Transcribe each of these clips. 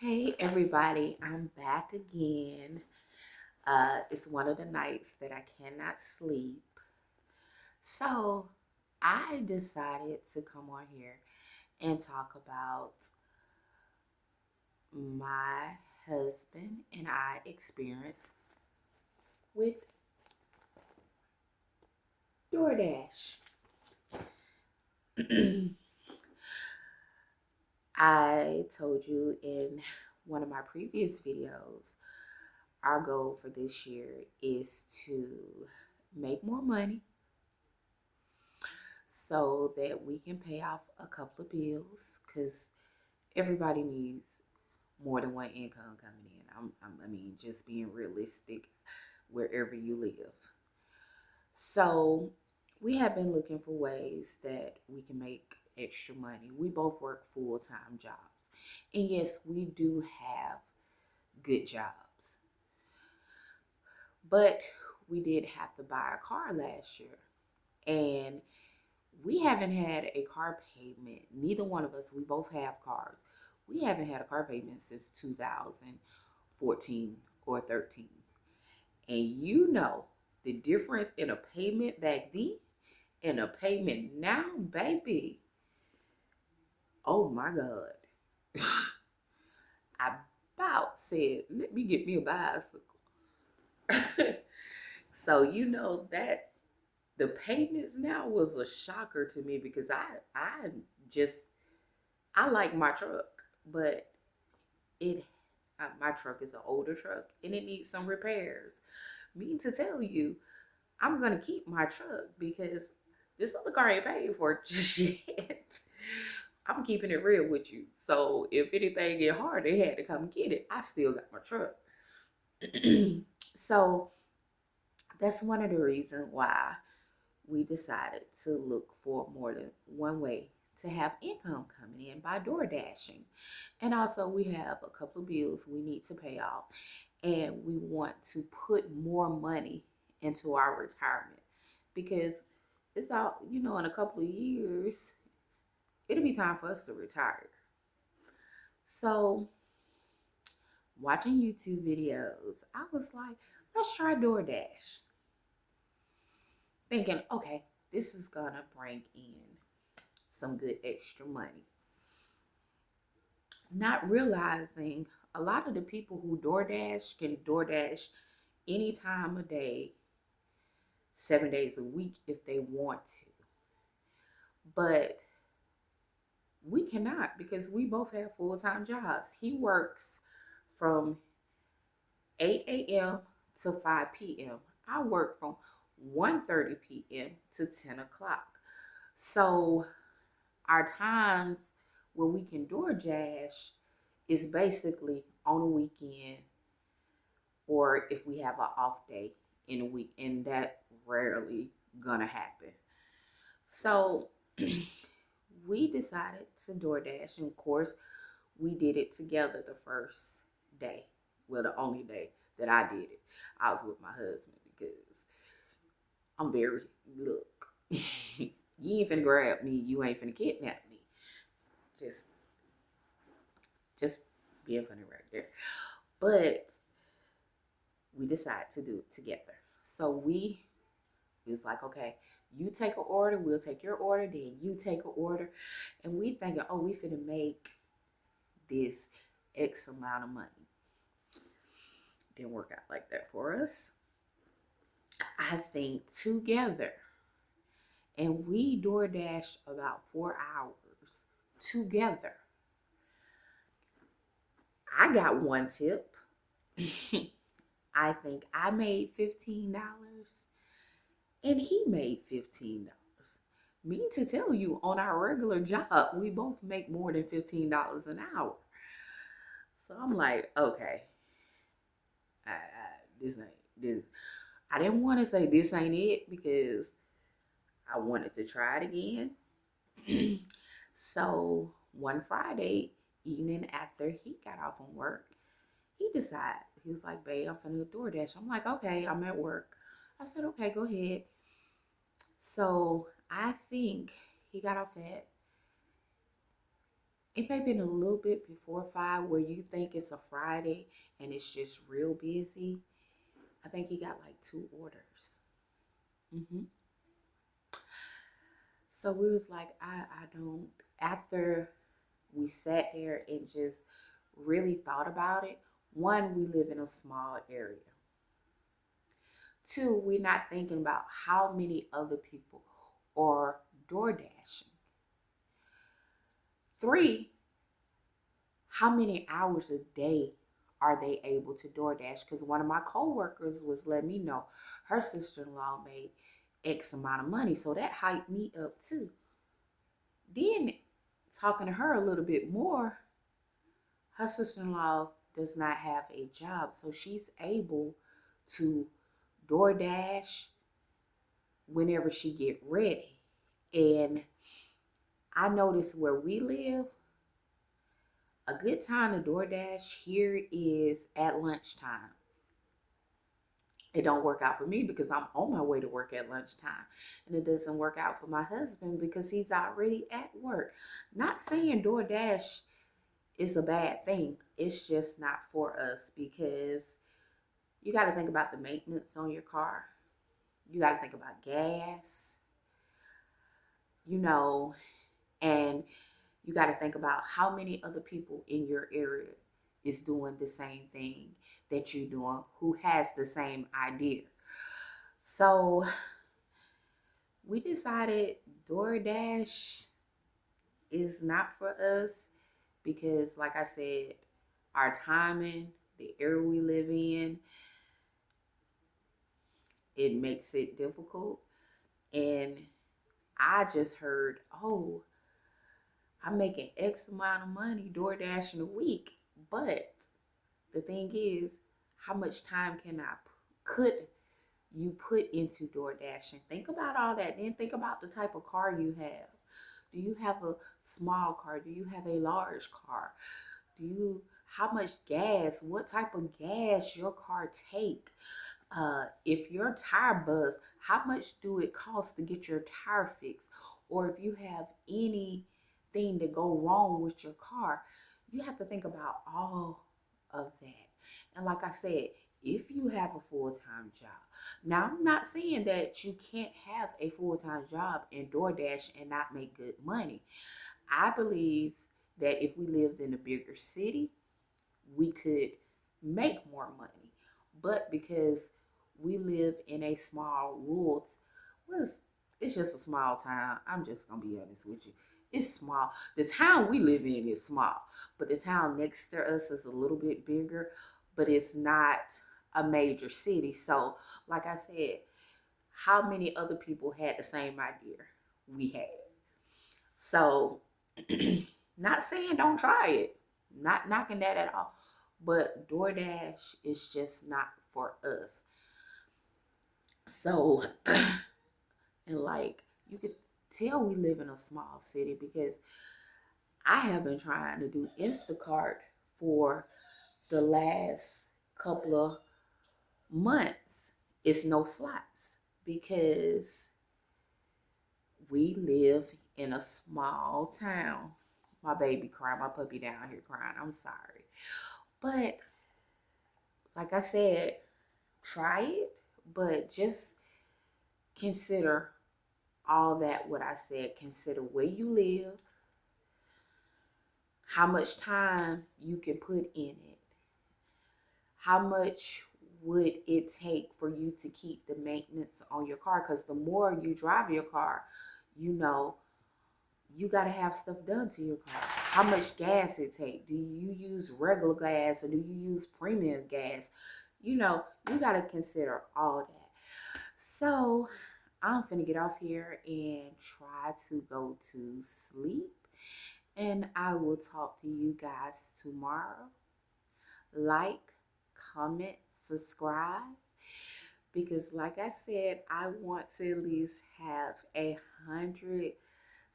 Hey everybody, I'm back again. It's one of the nights that I cannot sleep. So I decided to come on here and talk about my husband and I experience with DoorDash. I told you in one of my previous videos, our goal for this year is to make more money so that we can pay off a couple of bills because everybody needs more than one income coming in. I mean, just being realistic wherever you live. So we have been looking for ways that we can make extra money. We both work full-time jobs. And yes, we do have good jobs. But we did have to buy a car last year. And we haven't had a car payment. Neither one of us, we both have cars. We haven't had a car payment since 2014 or 13. And you know the difference in a payment back then and a payment now, baby. Oh my God. I about said, let me get me a bicycle. So you know that the payments now was a shocker to me because just I like my truck, but it my truck is an older truck and it needs some repairs. Mean to tell you, I'm gonna keep my truck because this other car ain't paid for just yet. I'm keeping it real with you. So if anything get hard, they had to come get it. I still got my truck. So that's one of the reasons why we decided to look for more than one way to have income coming in by door dashing. And also we have a couple of bills we need to pay off and we want to put more money into our retirement because it's out, in a couple of years, it'll be time for us to retire. So watching YouTube videos, I was like, let's try DoorDash. Thinking, okay, this is gonna bring in some good extra money. Not realizing a lot of the people who DoorDash can DoorDash any time of day, 7 days a week if they want to. But we cannot because we both have full-time jobs. He works from 8 a.m. to 5 p.m. I work from 1:30 p.m. to 10 o'clock. So our times where we can DoorDash is basically on a weekend or if we have an off day in a week, and that rarely gonna happen. So we decided to DoorDash, and of course, we did it together the first day. Well, the only day that I did it, I was with my husband because I'm very look. You ain't finna grab me. You ain't finna kidnap me. Just, just being funny right there. But we decided to do it together. So we was like, okay, you take an order, we'll take your order, then you take an order. And we thinking, oh, we finna make this X amount of money. Didn't work out like that for us. I think together, and we door dashed about 4 hours together. I got one tip. I think I made $15 and he made $15. Mean to tell you, on our regular job, we both make more than $15 an hour. So I'm like, okay, this ain't this. I didn't want to say this ain't it because I wanted to try it again. So one Friday evening after he got off from work, he decided, he was like, babe, I'm finna DoorDash. I'm like, okay, I'm at work. I said, okay, go ahead. So I think he got off at It may have been a little bit before 5 where you think it's a Friday and it's just real busy. I think he got like 2 orders. hmm So we was like, I don't, after we sat there and just really thought about it, one, we live in a small area. Two, we're not thinking about how many other people are door dashing. Three, how many hours a day are they able to DoorDash? Because one of my coworkers was letting me know her sister-in-law made X amount of money. So that hyped me up too. Then talking to her a little bit more, her sister-in-law does not have a job. So she's able to DoorDash whenever she get ready. And I noticed where we live, a good time to DoorDash here is at lunchtime. It don't work out for me because I'm on my way to work at lunchtime. And it doesn't work out for my husband because he's already at work. Not saying DoorDash is a bad thing. It's just not for us because you got to think about the maintenance on your car. You got to think about gas, you know, and you got to think about how many other people in your area is doing the same thing that you're doing, who has the same idea. So we decided DoorDash is not for us because, like I said, our timing, the area we live in, it makes it difficult. And I just heard, oh, I'm making X amount of money DoorDash in a week. But the thing is, how much time could you put into DoorDash? And think about all that. Then think about the type of car you have. Do you have a small car? Do you have a large car? How much gas, what type of gas your car take? If your tire buzz, how much do it cost to get your tire fixed? Or if you have anything to go wrong with your car, you have to think about all of that. And like I said, if you have a full-time job, now I'm not saying that you can't have a full-time job in DoorDash and not make good money. I believe that if we lived in a bigger city, we could make more money. But because we live in a small rural, well, it's just a small town. I'm just gonna be honest with you. It's small. The town we live in is small, but the town next to us is a little bit bigger, but it's not a major city. So, like I said, how many other people had the same idea we had? So, not saying don't try it, not knocking that at all, but DoorDash is just not for us. So, and like you could tell we live in a small city because I have been trying to do Instacart for the last couple of months. It's no slots because we live in a small town. My baby crying, my puppy down here crying. I'm sorry. But like I said, try it, but just consider all that what I said. Consider where you live, how much time you can put in it, how much would it take for you to keep the maintenance on your car? Because the more you drive your car, you know, you got to have stuff done to your car. How much gas it take? Do you use regular gas or do you use premium gas? You know, you got to consider all that. So I'm finna get off here and try to go to sleep. And I will talk to you guys tomorrow. Like, comment, subscribe. Because like I said, I want to at least have 100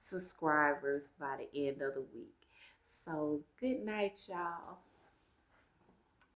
subscribers by the end of the week. So good night, y'all.